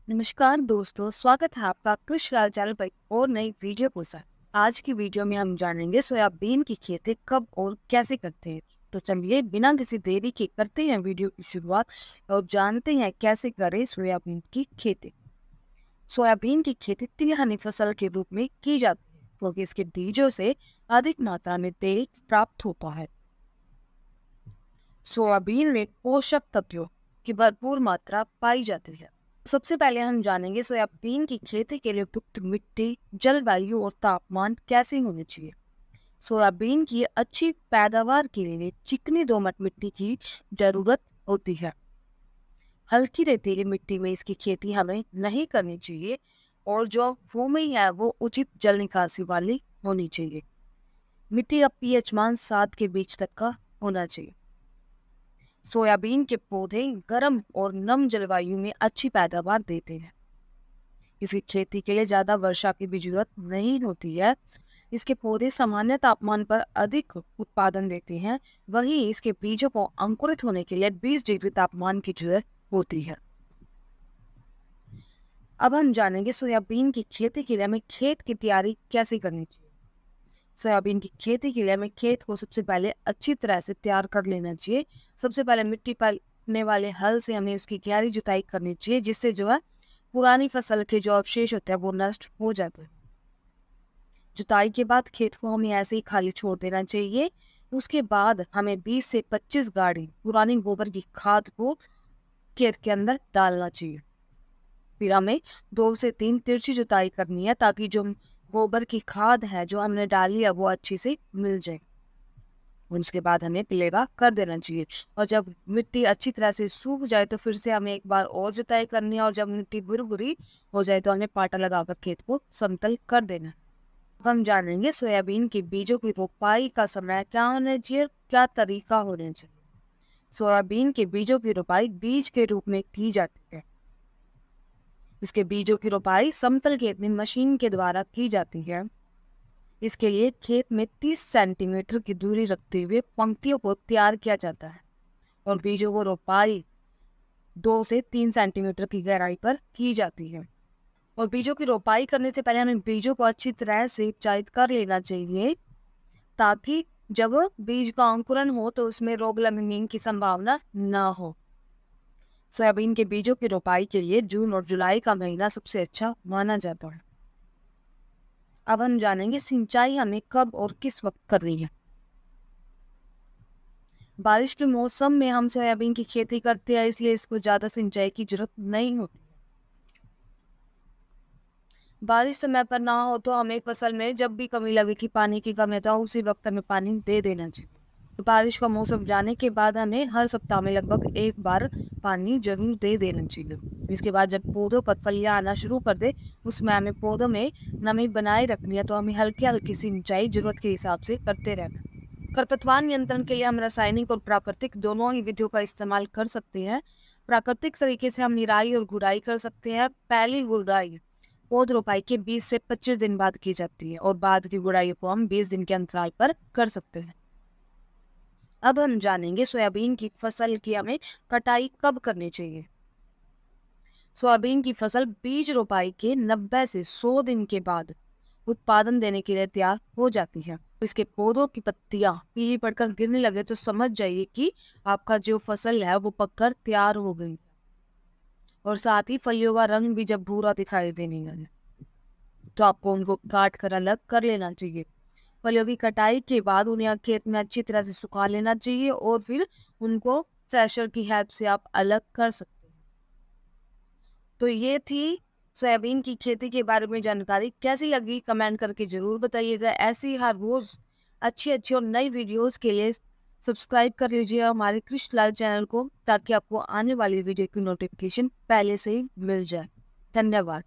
नमस्कार दोस्तों, स्वागत है आपका कृषि लाल चैनल पर और नई वीडियो के साथ। आज की वीडियो में हम जानेंगे सोयाबीन की खेती कब और कैसे करते हैं। तो चलिए बिना किसी देरी के करते हैं वीडियो की शुरुआत और जानते हैं कैसे करें सोयाबीन की खेती। सोयाबीन की खेती तिलहनी फसल के रूप में की जाती है क्योंकि इसके बीजों से अधिक मात्रा में तेल प्राप्त होता है। सोयाबीन में पोषक तत्वों की भरपूर मात्रा पाई जाती है। सबसे पहले हम जानेंगे सोयाबीन की खेती के लिए उपयुक्त मिट्टी, जलवायु और तापमान कैसे होने चाहिए। सोयाबीन की अच्छी पैदावार के लिए चिकनी दोमट मिट्टी की जरूरत होती है। हल्की रेतीली मिट्टी में इसकी खेती हमें नहीं करनी चाहिए और जो भूमि है वो उचित जल निकासी वाली होनी चाहिए। मिट्टी का पीएच मान 7 के बीच तक का होना चाहिए। सोयाबीन के पौधे गर्म और नम जलवायु में अच्छी पैदावार देते हैं। इसकी खेती के लिए ज्यादा वर्षा की भी जरूरत नहीं होती है। इसके पौधे सामान्य तापमान पर अधिक उत्पादन देते हैं। वहीं इसके बीजों को अंकुरित होने के लिए 20 डिग्री तापमान की जरूरत होती है। अब हम जानेंगे सोयाबीन की खेती के लिए हमें खेत की तैयारी कैसे करनी चाहिए। सोयाबीन की खेती के लिए हमें खेत को सबसे पहले अच्छी तरह से तैयार कर लेना चाहिए। सबसे पहले मिट्टी पालने वाले हल से हमें उसकी गहरी जुताई करनी चाहिए, जिससे जो है पुरानी फसल के जो अवशेष होते हैं वो नष्ट हो जाते हैं। जुताई के बाद खेत को हमें ऐसे ही खाली छोड़ देना चाहिए। उसके बाद हमें 20 से 25 गाड़ी पुरानी गोबर की खाद को खेत के अंदर डालना चाहिए। फिर हमें 2 से 3 तिरछी जुताई करनी है ताकि जो गोबर की खाद है जो हमने डाली है वो अच्छी से मिल जाए। उसके बाद हमें पिलेवा कर देना चाहिए और जब मिट्टी अच्छी तरह से सूख जाए तो फिर से हमें एक बार और जुताई करनी है और जब मिट्टी भुरभुरी हो जाए तो हमें पाटा लगाकर खेत को समतल कर देना है। अब हम जानेंगे सोयाबीन के बीजों की रोपाई का समय क्या होना चाहिए, क्या तरीका होना चाहिए। सोयाबीन के बीजों की रोपाई बीज के रूप में की जाती है। इसके बीजों की रोपाई समतल खेत में मशीन के द्वारा की जाती है। इसके लिए खेत में 30 सेंटीमीटर की दूरी रखते हुए पंक्तियों को तैयार किया जाता है और बीजों को रोपाई 2 से 3 सेंटीमीटर की गहराई पर की जाती है। और बीजों की रोपाई करने से पहले हमें बीजों को अच्छी तरह से सिंचाई कर लेना चाहिए ताकि जब बीज का अंकुरण हो तो उसमें रोग लगने की संभावना न हो। सोयाबीन के बीजों की रोपाई के लिए जून और जुलाई का महीना सबसे अच्छा माना जाता है। अब हम जानेंगे सिंचाई हमें कब और किस वक्त करनी है। बारिश के मौसम में हम सोयाबीन की खेती करते हैं, इसलिए इसको ज्यादा सिंचाई की जरूरत नहीं होती। बारिश समय पर ना हो तो हमें फसल में जब भी कमी लगे कि पानी की कमी है तो उसी वक्त हमें पानी दे देना चाहिए। तो बारिश का मौसम जाने के बाद हमें हर सप्ताह में लगभग एक बार पानी जरूर दे देना चाहिए। इसके बाद जब पौधों पर फलियां आना शुरू कर दे उसमें हमें पौधों में नमी बनाए रखनी है, तो हमें हल्की हल्की सिंचाई जरूरत के हिसाब से करते रहना। खरपतवार नियंत्रण के लिए हम रासायनिक और प्राकृतिक दोनों ही विधियों का इस्तेमाल कर सकते हैं। प्राकृतिक तरीके से हम निराई और गुड़ाई कर सकते हैं। पहली गुड़ाई पौध रोपाई के 20 से 25 दिन बाद की जाती है और बाद की गुड़ाई को हम 20 दिन के अंतराल पर कर सकते हैं। अब हम जानेंगे सोयाबीन की फसल की हमें कटाई कब करनी चाहिए। सोयाबीन की फसल बीज रोपाई के 90 से 100 दिन के बाद उत्पादन देने के लिए तैयार हो जाती है। इसके पौधों की पत्तियां पीली पड़कर गिरने लगे तो समझ जाइए कि आपका जो फसल है वो पककर तैयार हो गई। और साथ ही फलियों का रंग भी जब भूरा दिखाई देने लगे तो आपको उनको काट कर अलग कर लेना चाहिए। फलियों की कटाई के बाद उन्हें खेत में अच्छी तरह से सुखा लेना चाहिए और फिर उनको थ्रेशर की हेल्प से आप अलग कर सकते हैं। तो ये थी सोयाबीन की खेती के बारे में जानकारी। कैसी लगी कमेंट करके जरूर बताइएगा। ऐसी ही हर रोज अच्छी अच्छी और नई वीडियोस के लिए सब्सक्राइब कर लीजिए हमारे कृषि लाल चैनल को ताकि आपको आने वाली वीडियो की नोटिफिकेशन पहले से ही मिल जाए। धन्यवाद।